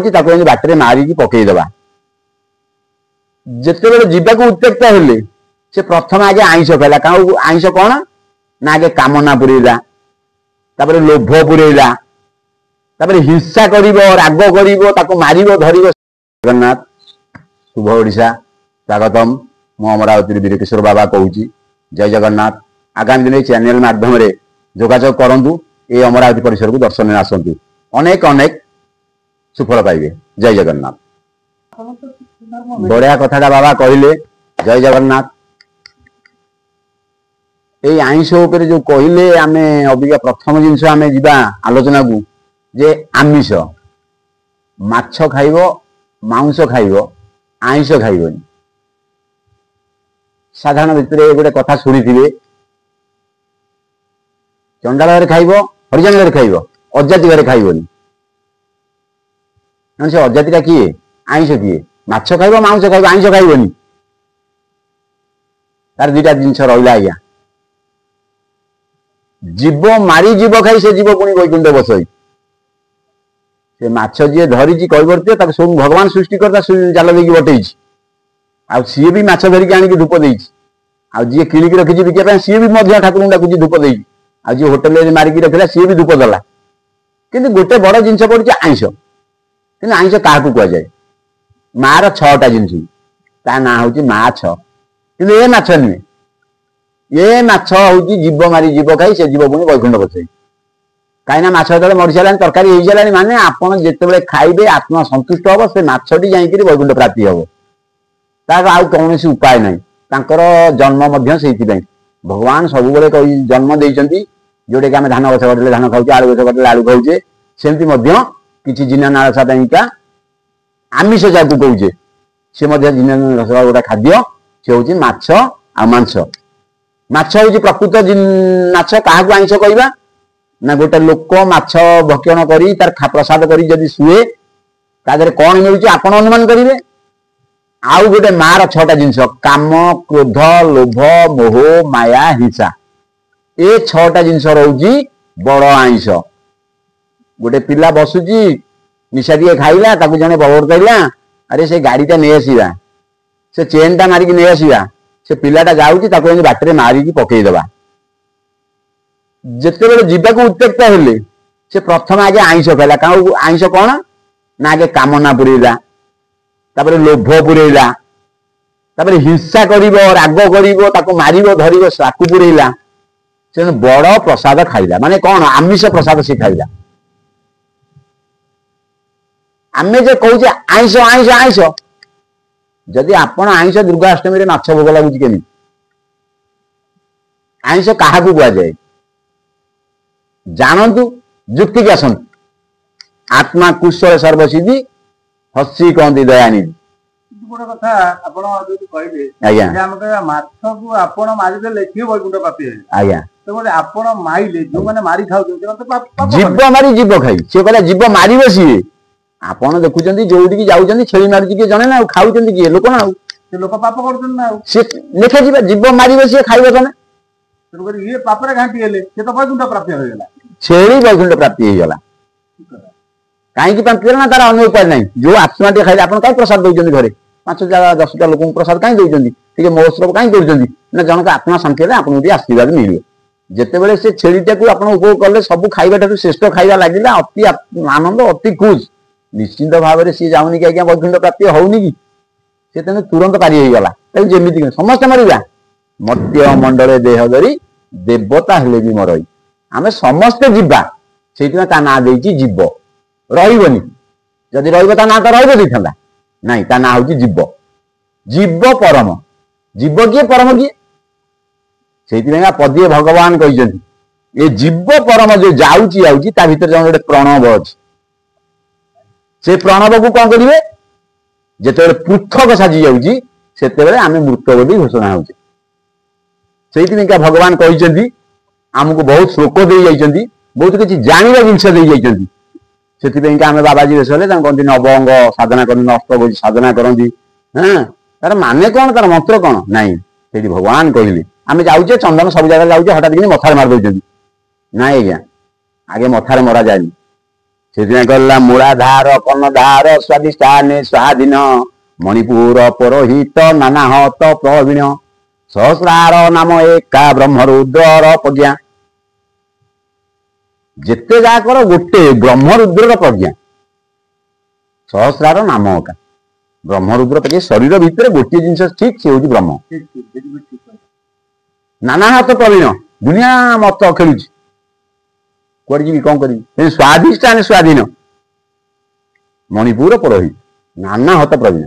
Water मारिकी पकईदबा जिते जीवा को उत्त्यक्त हेले से प्रथम आगे आईष कहला आईष कौन ना आगे कामना पुरेला लोभ पुरेला हिंसा कर राग कर मार धर जगन्नाथ शुभ ओडिशा स्वागतम मु अमरावती वीरकिशोर बाबा कहूँ जय जगन्नाथ आगामी दिन चैनल माध्यम जोगाजोग करूँ ये अमरावती परिसर को दर्शन आसतु अनेक अनेक सुफल पाइबे जय जगन्नाथ बढ़िया कथाटा बाबा कहले जय जगन्नाथ ये आईष उपर जो कहले आम अबिका प्रथम जिनस आम जा आलोचना को जे आमिष माछ खाइब मांस खाइब आईष खाइबनी साधारण भितर गोटे कथा शुणी थे चंडाल घरे खाइब हरिजन घरे खाइब अजाति घरे खाइबनी से अजातिटा किए आईष किए माछ खाइब मांस खाइब आईष खाइबनी तार दुईटा जिनस रहा आज्ञा जीव मारी जीव खाई से जीव पुणी वैकुंठ बसई से माछ जी धरी कही सब भगवान सृष्टि करता जाल देकी बटई सी भी माछ धरिकी आनिक धूप दे जी किणिकी रखी बिका सी भी ठाकुर डाकुची धूप दे जी होटेल मारिकी रखला सी भी धूप देला कि गोटे बड़ जिनस पड़ी आईष कि आईष क्या कहुए मार 6टा जिनस ता ना हूँ माछ कि ये माछ नुहे ये माछ हूँ जीव मारी जीव खाई से जीव पुणी वैकुंठ बसई कहीं माछ जो मरी सारा तरकारी हो सारा माने आपड़ जिते खाइबे आत्मा संतुष्ट हम से माछटी जाकि वैकुंठ प्राप्ति हम तार आउ कौन उपाय ना जन्म से भगवान सब जन्म देती जोटा कि आम धान गछ कटले धान खाऊे आलू गछ कटले आलू खाऊे सेमती किसी जिना नालसा पाइका आमिष जहाँ कहे सी जिना नालसा गोटा खाद्य सी हूँ माछ आ मांस माछ हूँ प्रकृत माछ क्या आईष कहवा ना गोटे लोक माछ भक्षण करी तार प्रसाद करी जदि शुए तादे कौन मिलूँ आपण अनुमान करेंगे आउ गोटे मार 6टा जिनस काम क्रोध लोभ मोह माया हिंसा ये 6टा जिनस रोची बड़ आईष गोटे पिला बसुची निशा टे खाइला जड़े बबर कहला अरे से गाड़ीटा नहीं आसवा से चेनटा मारिकी नहीं आसवा से पिलाटा जाऊँगी बाटर मारिकी पकईदबा जिते जीवा को उत्त्यक्त हेले से प्रथम आगे आईष कहला आईष कौन ना आगे कामना पुरेला लोभ पुरेला हिंसा कर राग कर मार धर पुरेला से बड़ प्रसाद खाइला माने कौन आमिष प्रसाद से खाइला आमे जो कहे आईष आईष आईष जदि आपण आईष दुर्गाष्टमी माछ भोग लगुच केमी आईष क्या कहुए जानतु जुक्ति की आसतु आत्मा कुशल सर्वसिद्धि हसी कहती दयानिधि गोटे कथा आपण जो कहले माछ को आपण मारिदेले कि वैकुंठ प्राप्ति आज्ञा तो बोले आपण माइले जो माने मारी खाउ जीव मारी जीव खाई से कहला जीव मारिबे सी आपण देखुचंदी जोडी जाउचंदी छेली मारुची के जणे ना खाउचंदी के लोक ना से लोक पाप करछन ना से लेखा जीव मारिबे सी खाइबे कने तो ये पापरे घांटी हेले से तो वैकुंठ प्राप्ति हो गेला छेली वैकुंठ प्राप्ति हो गेला कहीं प्राप्ति ना तार अन्य उपाय नहीं जो आत्मा टे खाइले आपण काई प्रसाद दउचंदी घरे 5-10टा लोक प्रसाद कहीं दउचंदी महोत्सव कहीं करुचंदी ना जनक आत्मा शांति हेले आपण आशीर्वाद मिले जिते बड़े से छेलीटा को आप उपभोग कले सब खाइबा श्रेष्ठ खाइबा लगे अति आनंद अति खुश निश्चिंत भाव में सी जाऊनी कि आज्ञा वैकुंठ प्राप्ति होनी कि से तेज तुरंत पारी हो गला जमी समस्त मरिया मर्त्य मंडल देह धरी देवता हेले भी मरई आम समस्ते जीवा से ना देती जीव रही जदि रा ना तो रही नाई ता ना हूँ जीव जीव परम जीव किए परम किए से पदीय भगवान कहते ये जीव परम जो जाऊँगी आऊँगी ता भीतर जो गोटे प्रणव अच्छी से प्रणव को कौन करेंगे जिते पृथक साजी जाऊँगी से आम मृत बोली घोषणा हो भगवान कहते आमको बहुत श्लोक दे जाइए बहुत किसी जानवा जिनस दे जाइए से आम बाबाजी देश कहते नवंग साधना कर अष्ट साधना करती हाँ तार माने कौन तार मंत्र कौन नाई से भगवान कहले आम जाऊे चंदन सब जगह जाऊे हठात कि मथार मार दौरान ना आज्ञा आगे मथार मरा जाए ସେଥିପାଇଁ କହିଲା ମୂଳାଧାର କର୍ଣ୍ଣଧାର ସ୍ୱାଦିଷ୍ଠାନେ ସ୍ୱାଧୀନ ମଣିପୁର ପରୋହିତ ନାନା ହତ ପ୍ରବୀଣ ସହସ୍ରାର ନାମ ଏକା ବ୍ରହ୍ମରୁଦ୍ରର ପ୍ରଜ୍ଞା। ଯେତେ ଯାହା କର ଗୋଟେ ବ୍ରହ୍ମରୁଦ୍ରର ପ୍ରଜ୍ଞା। ସହସ୍ରାର ନାମ ଏକା ବ୍ରହ୍ମରୁଦ୍ର ପ୍ରଜ୍ଞା। ଶରୀର ଭିତରେ ଗୋଟିଏ ଜିନିଷ ଠିକ ସେ ହଉଛି ବ୍ରହ୍ମ। ନାନା ହତ ପ୍ରବୀଣ ଦୁନିଆ ମତ ଖେଳୁଛି କୁଆଡେ ଯିବି କଣ କରିବି ସ୍ୱାଦିଷ୍ଠାନେ ସ୍ୱାଧୀନ ମଣିପୁର ପରୋହିତ ନାନା ହତ ପ୍ରବୀଣ।